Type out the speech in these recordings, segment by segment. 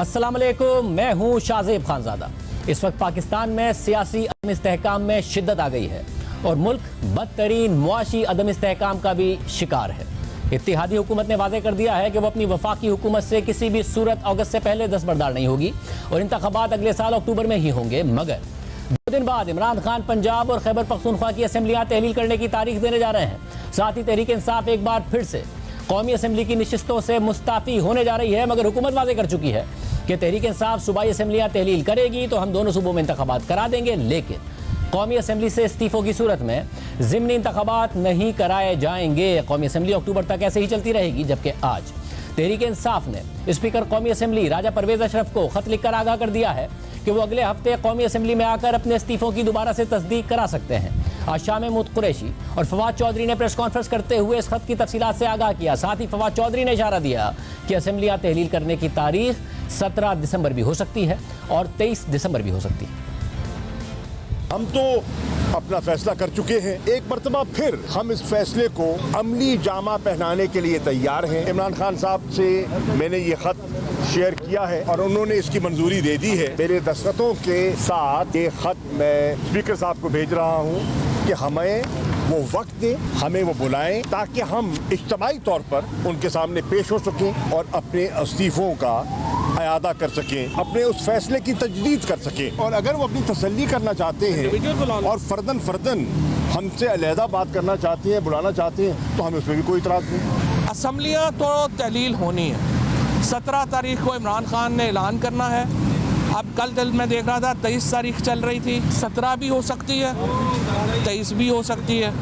अस्सलाम वालेकुम, मैं हूं शाहजेब खानजादा। इस वक्त पाकिस्तान में सियासी अदम इस्तेहकाम में शिद्दत आ गई है और मुल्क बदतरीन मुआशी अदम इस्तेहकाम का भी शिकार है। इत्तेहादी हुकूमत ने वाज़ेह कर दिया है कि वो अपनी वफाकी हुकूमत से किसी भी सूरत अगस्त से पहले दस्तबरदार नहीं होगी और इंतखाबात अगले साल अक्टूबर में ही होंगे। मगर 2 दिन बाद इमरान खान पंजाब और खैबर पख्तूनख्वा की असम्बलियाँ तहलील करने की तारीख देने जा रहे हैं। साथ ही तहरीक इंसाफ एक बार फिर से कौमी असम्बली की नशिस्तों से मुस्ताफ़ी होने जा रही है। मगर हुकूमत वाज़ेह कर चुकी है कि तहरीक इंसाफ सूबाई असम्बलियाँ तहलील करेगी तो हम दोनों सूबों में इंतखाबात करा देंगे, लेकिन कौमी असम्बली से इस्तीफ़ों की सूरत में ज़िमनी इंतखाबात नहीं कराए जाएंगे। कौमी असम्बली अक्टूबर तक ऐसे ही चलती रहेगी। जबकि आज तहरीक इंसाफ ने स्पीकर कौमी असम्बली राजा परवेज़ अशरफ को खत लिखकर आगाह कर दिया है कि वो अगले हफ्ते कौमी असम्बली में आकर अपने इस्तीफ़ों की दोबारा से तस्दीक करा सकते हैं। आज शाह महमूद कुरैशी और फवाद चौधरी ने प्रेस कॉन्फ्रेंस करते हुए इस खत की तफसीलात से आगाह किया। साथ ही फवाद चौधरी ने इशारा दिया कि असम्बलियाँ तहलील करने की तारीख 17 दिसंबर भी हो सकती है और 23 दिसंबर भी हो सकती है। हम तो अपना फैसला कर चुके हैं। एक मरतबा फिर हम इस फैसले को अमली जामा पहनाने के लिए तैयार हैं। इमरान खान साहब से मैंने ये खत शेयर किया है और उन्होंने इसकी मंजूरी दे दी है। मेरे दस्तखतों के साथ ये खत मैं स्पीकर साहब को भेज रहा हूँ कि हमें वो वक्त दें, हमें वो बुलाएं ताकि हम इज्तिमाई तौर पर उनके सामने पेश हो सकें और अपने इस्तीफों का अयादा कर सकें, अपने उस फैसले की तजदीद कर सकें। और अगर वो अपनी तसल्ली करना चाहते हैं और फर्दन हमसे अलहदा बात करना चाहते हैं, बुलाना चाहते हैं, तो हमें उसमें भी कोई इतराज़ नहीं। असम्बलियाँ तो तहलील होनी है। 17 तारीख को इमरान खान ने ऐलान करना है। अब कल दिल में देख रहा था 23 तारीख चल रही थी, 17 भी हो सकती है, 23 भी हो सकती है।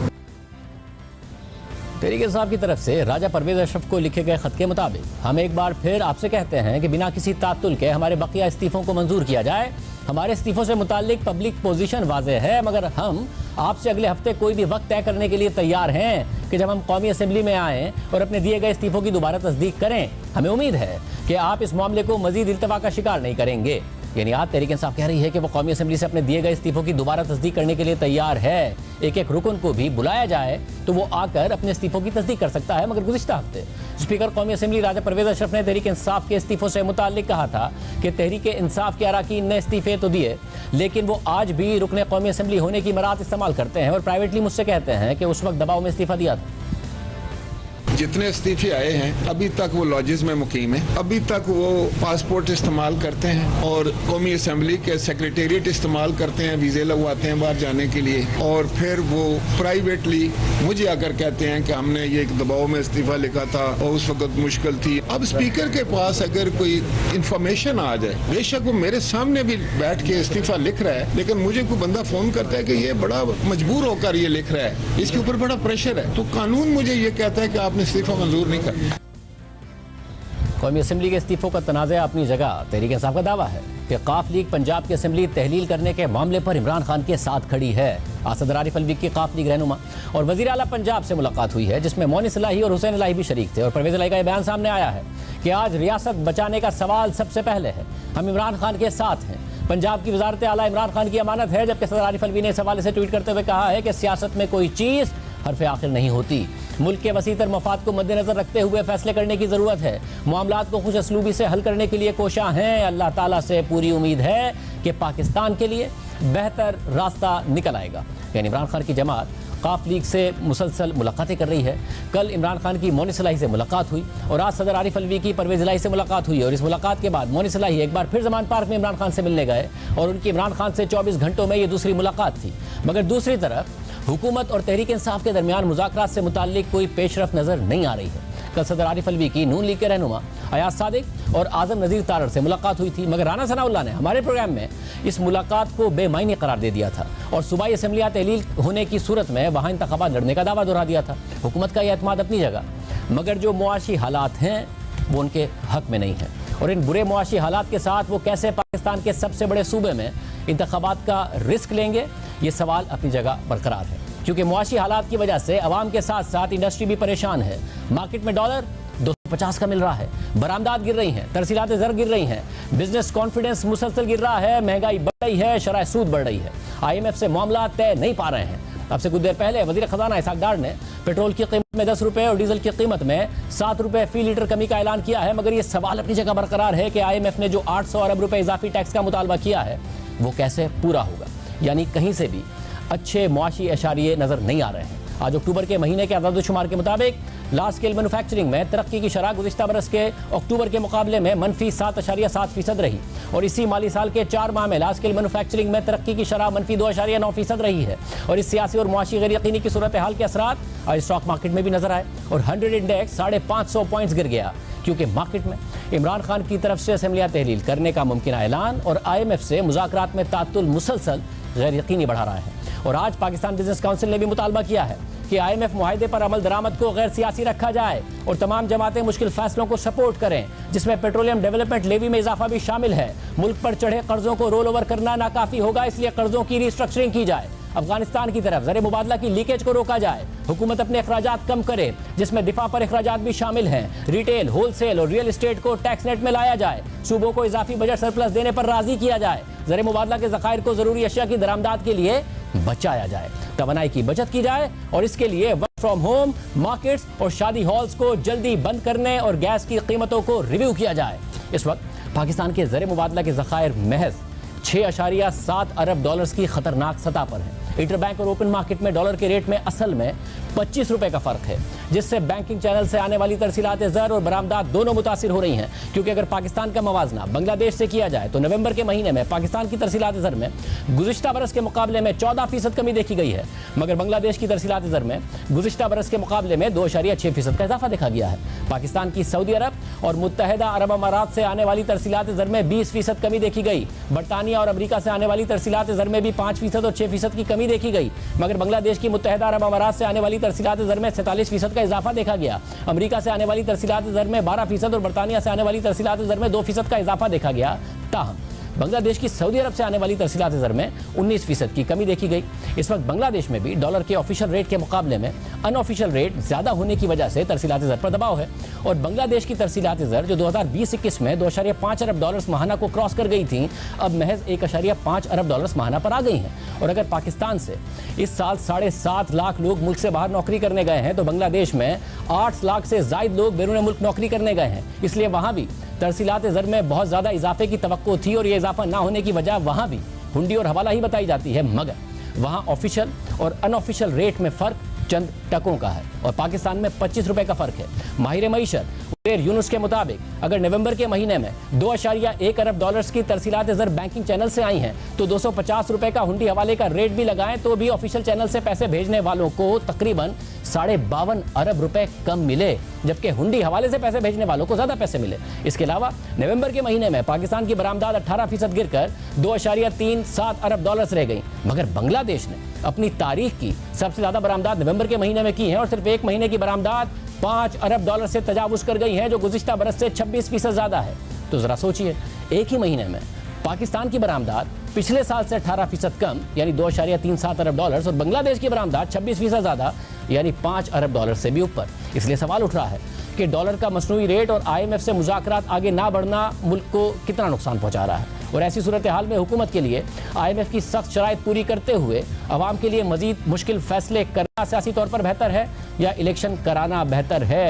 तहरीक इंसाफ की तरफ से राजा परवेज़ अशरफ को लिखे गए खत के मुताबिक हम एक बार फिर आपसे कहते हैं कि बिना किसी तातुल के हमारे बकिया इस्तीफ़ों को मंजूर किया जाए। हमारे इस्तीफ़ों से मुताल्लिक पब्लिक पोजीशन वाज़ेह है, मगर हम आपसे अगले हफ्ते कोई भी वक्त तय करने के लिए तैयार हैं कि जब हम कौमी असम्बली में आएँ और अपने दिए गए इस्तीफ़ों की दोबारा तस्दीक करें। हमें उम्मीद है कि आप इस मामले को मज़ीद इल्तवा का शिकार नहीं करेंगे। यानी आज तहरीक इंसाफ कह रही है कि वो कौमी असम्बली से अपने दिए गए इस्तीफ़ों की दोबारा तस्दीक करने के लिए तैयार है। एक एक रुकन को भी बुलाया जाए तो वो आकर अपने इस्तीफ़ों की तस्दीक कर सकता है। मगर गुज़िश्ता हफ्ते स्पीकर कौमी असम्बली राजा परवेज़ अशरफ ने तहरीक इंसाफ के इस्तीफ़ों से मुताल्लिक कहा था कि तहरीक इंसाफ के अरकान ने इस्तीफ़े तो दिए, लेकिन वो आज भी रुकने कौमी असम्बली होने की मरात इस्तेमाल करते हैं और प्राइवेटली मुझसे कहते हैं कि उस वक्त दबाव में इस्तीफ़ा दिया था। जितने इस्तीफे आए हैं अभी तक वो लॉजेस में मुकीम है, अभी तक वो पासपोर्ट इस्तेमाल करते हैं और कौमी असम्बली के सेक्रेटेरिएट इस्तेमाल करते हैं, वीज़े लगवाते हैं बाहर जाने के लिए, और फिर वो प्राइवेटली मुझे आकर कहते हैं कि हमने ये एक दबाव में इस्तीफा लिखा था और उस वक्त मुश्किल थी। अब स्पीकर के पास अगर कोई इंफॉर्मेशन आ जाए, बेशक वो मेरे सामने भी बैठ के इस्तीफा लिख रहा है, लेकिन मुझे कोई बंदा फ़ोन करता है कि ये बड़ा मजबूर होकर ये लिख रहा है, इसके ऊपर बड़ा प्रेशर है, तो कानून मुझे ये कहता है कि आपने इस्तीफा मंजूर नहीं करना। कौमी असम्बली के इस्तीफ़ों का तनाज़ा अपनी जगह। तहरीक इंसाफ का दावा है कि काफ लीग पंजाब की असम्बली तहलील करने के मामले पर इमरान खान के साथ खड़ी है। असद आरिफ अलवी की काफ लीग रहनुमा और वज़ीर आला पंजाब से मुलाकात हुई है, जिसमें मोनिस इलाही और हुसैन इलाही भी शरीक थे। और परवेज़ इलाही का यह बयान सामने आया है कि आज रियासत बचाने का सवाल सबसे पहले है, हम इमरान खान के साथ हैं, पंजाब की वज़ारत आला इमरान खान की अमानत है। जबकि असद आरिफ अलवी ने इस हवाले से ट्वीट करते हुए कहा है कि सियासत में कोई चीज़ हरफ आखिर नहीं होती, मुल्क के वसीतर मफाद को मद्देनजर रखते हुए फैसले करने की ज़रूरत है, मामलात को खुश असलूबी से हल करने के लिए कोशां हैं। अल्लाह ताला से पूरी उम्मीद है कि पाकिस्तान के लिए बेहतर रास्ता निकल आएगा। यानी इमरान खान की जमात काफ लीग से मुसलसल मुलाकातें कर रही है। कल इमरान खान की मोनिस इलाही से मुलाकात हुई और आज सदर आरिफ अलवी की परवेज़ इलाही से मुलाकात हुई। और इस मुलाकात के बाद मोनिस इलाही एक बार फिर ज़मान पार्क में इमरान खान से मिलने गए और उनकी इमरान खान से 24 घंटों में ये दूसरी मुलाकात थी। मगर दूसरी तरफ हुकूमत और तहरीक इंसाफ के दरमियान मुज़ाकरात से मुताल्लिक कोई पेशरफ नज़र नहीं आ रही है। कल सदर आरिफ अलवी की नून लीग के रहनुमा अयाज सादिक और आज़म नज़ीर तारड़ से मुलाकात हुई थी, मगर राना सनाउल्लाह ने हमारे प्रोग्राम में इस मुलाकात को बेमायने करार दे दिया था और सूबाई असम्बलियाँ तहलील होने की सूरत में वहाँ इंतखाबात लड़ने का दावा दोहरा दिया था। हुकूमत का यह एतमाद अपनी जगह, मगर जो मुआशी हालात हैं वो उनके हक में नहीं है और इन बुरे मुआशी हालात के साथ वो कैसे पाकिस्तान के सबसे बड़े सूबे में इंतखाबात का रिस्क लेंगे, ये सवाल अपनी जगह बरकरार है। क्योंकि मुआशी हालात की वजह से अवाम के साथ साथ इंडस्ट्री भी परेशान है। मार्केट में डॉलर 250 का मिल रहा है, बरामदात गिर रही हैं, तरसीलात ज़र गिर रही हैं, बिजनेस कॉन्फिडेंस मुसलसल गिर रहा है, महंगाई बढ़ रही है, शरह सूद बढ़ रही है, IMF से मामला तय नहीं पा रहे हैं। अब से कुछ देर पहले वजीर खजाना इसाक डार ने पेट्रोल की कीमत में 10 रुपए और डीजल की कीमत में 7 रुपए फी लीटर कमी का ऐलान किया है। मगर ये सवाल अपनी जगह बरकरार है कि IMF ने जो 800 अरब रुपए इजाफी टैक्स का मुतालबा किया है वो कैसे पूरा होगा, यानी कहीं से भी अच्छे मुआशी इशारे नजर नहीं आ रहे हैं। आज अक्टूबर के महीने के आदादोशुमार के मुताबिक लार्ज स्केल मैन्युफैक्चरिंग में तरक्की की शरह गुज़िश्ता बरस के अक्टूबर के मुकाबले में मनफी 7.7% रही और इसी माली साल के 4 माह में लार्ज स्केल मैन्युफैक्चरिंग में तरक्की की शरह मनफी 2.9% रही है। और इस सियासी और मुआशी गैर यकीनी की सूरत हाल के असरात आज स्टॉक मार्केट में भी नजर आए और 100 इंडेक्स 550 पॉइंट्स गिर गया, क्योंकि मार्केट में इमरान खान की तरफ से असम्बलियाँ तहलील करने का मुमकिन ऐलान और IMF से मुज़ाकरात में तातुल मुसलसल गैर यकीनी बढ़ा रहा है। और आज पाकिस्तान बिजनेस काउंसिल ने भी मुतालबा किया है कि IMF मुआहदे पर अमल दरामद को गैर सियासी रखा जाए और तमाम जमातें मुश्किल फैसलों को सपोर्ट करें, जिसमें पेट्रोलियम डेवलपमेंट लेवी में इजाफा भी शामिल है। मुल्क पर चढ़े कर्जों को रोल ओवर करना नाकाफी होगा, इसलिए कर्जों की रिस्ट्रक्चरिंग की जाए। अफगानिस्तान की तरफ ज़र मुबादला की लीकेज को रोका जाए। हुकूमत अपने अखराजात कम करे, जिसमें दिफा पर अखराजात भी शामिल हैं। रिटेल, होलसेल और रियल एस्टेट को टैक्स नेट में लाया जाए। सूबों को इजाफी बजट सरप्लस देने पर राजी किया जाए। ज़र मुबादला के ज़खायर को ज़रूरी अशिया की दरामदाद के लिए बचाया जाए। तवानाई की बचत की जाए और इसके लिए वर्क फ्रॉम होम, मार्केट्स और शादी हॉल्स को जल्दी बंद करने और गैस की कीमतों को रिव्यू किया जाए। इस वक्त पाकिस्तान के ज़र मुबादला के ज़खायर महज 6.7 अरब डॉलर्स की खतरनाक सतह पर है। इंटरबैंक और ओपन मार्केट में डॉलर के रेट में असल में 25 रुपए का फर्क है, जिससे बैंकिंग चैनल से आने वाली तरसीलात ज़र और बरामदात दोनों मुतासिर हो रही हैं। क्योंकि अगर पाकिस्तान का मवाजना बांग्लादेश से किया जाए तो नवंबर के महीने में पाकिस्तान की तरसीलात ज़र में गुज़िश्ता बरस के मुकाबले में 14% कमी देखी गई है, मगर बांग्लादेश की तरसीलात ज़र में गुज़िश्ता बरस के मुकाबले में 2.6% का इजाफा देखा गया है। पाकिस्तान की सऊदी अरब और मुत्तहिदा अरब अमारात से आने वाली तरसीलात ज़र में 20% कमी देखी गई। बरतानिया और अमरीका से आने वाली तरसीलात ज़र में भी 5% और 6% की कमी देखी गई, मगर बांग्लादेश की मुत्तहिदा अरब अमारात से आने वाली तरसीलात ज़र में 47% का इजाफा देखा गया। अमरीका से आने वाली तरसीलात ज़र में 12% और बरतानिया से आने वाली तरसीलात ज़र में 2% का इजाफा देखा गया। ताहम बांग्लादेश की सऊदी अरब से आने वाली तरसीलात ज़र में 19% की कमी देखी गई। इस वक्त बांग्लादेश में भी डॉलर के ऑफिशियल रेट के मुकाबले में अनऑफिशियल रेट ज़्यादा होने की वजह से तरसीलात ज़र पर दबाव है और बांग्लादेश की तरसीलात ज़र जो 2020-21 में 2.5 अरब डॉलर्स माहाना को क्रॉस कर गई थी, अब महज 1.5 अरब डॉलर्स माहाना पर आ गई हैं। और अगर पाकिस्तान से इस साल 7.5 लाख लोग मुल्क से बाहर नौकरी करने गए हैं तो बांग्लादेश में 8 लाख से ज़ायद लोग बैरून मुल्क नौकरी करने गए हैं। इसलिए वहाँ भी तरसीलात ज़र में बहुत ज़्यादा इजाफे की तवक्को थी और ये इजाफा ना होने की वजह वहाँ भी हुंडी और हवाला ही बताई जाती है, मगर वहाँ ऑफिशियल और अनऑफिशियल रेट में फ़र्क चंद टकों का है और पाकिस्तान में 25 रुपए का फ़र्क है। माहिर मईशत यूनुस के मुताबिक अगर नवंबर के महीने में 2.1 अरब डॉलर्स की तरसीलात ज़र बैंकिंग चैनल से आई हैं तो 250 रुपए का हुंडी हवाले का रेट भी लगाएं तो भी ऑफिशियल चैनल से पैसे भेजने वालों को तकरीबन 52.5 अरब रुपए कम मिले, जबकि हुंडी हवाले से पैसे भेजने वालों को ज़्यादा पैसे मिले। इसके अलावा नवंबर के महीने में पाकिस्तान की बरामदाद 18% गिरकर 2.37 अरब डॉलर्स रह गई, मगर बांग्लादेश ने अपनी तारीख की सबसे ज़्यादा बरामदाद नवंबर के महीने में की है और सिर्फ एक महीने की बरामदाद 5 अरब डॉलर से तजावुज़ कर गई है, जो गुज़िश्ता बरस से 26% ज़्यादा है। तो ज़रा सोचिए, एक ही महीने में पाकिस्तान की बरामदाद पिछले साल से 18% कम यानी 2.37 अरब डॉलर्स और बांग्लादेश की बरामदाद 26% ज़्यादा यानी 5 अरब डॉलर से भी ऊपर। इसलिए सवाल उठ रहा है कि डॉलर का मसनूई रेट और IMF से मुज़ाकरात आगे ना बढ़ना मुल्क को कितना नुकसान पहुँचा रहा है। और ऐसी सूरत हाल में हुकूमत के लिए IMF की सख्त शराइत पूरी करते हुए अवाम के लिए मजीद मुश्किल फैसले करना सियासी तौर पर बेहतर है या इलेक्शन कराना बेहतर है।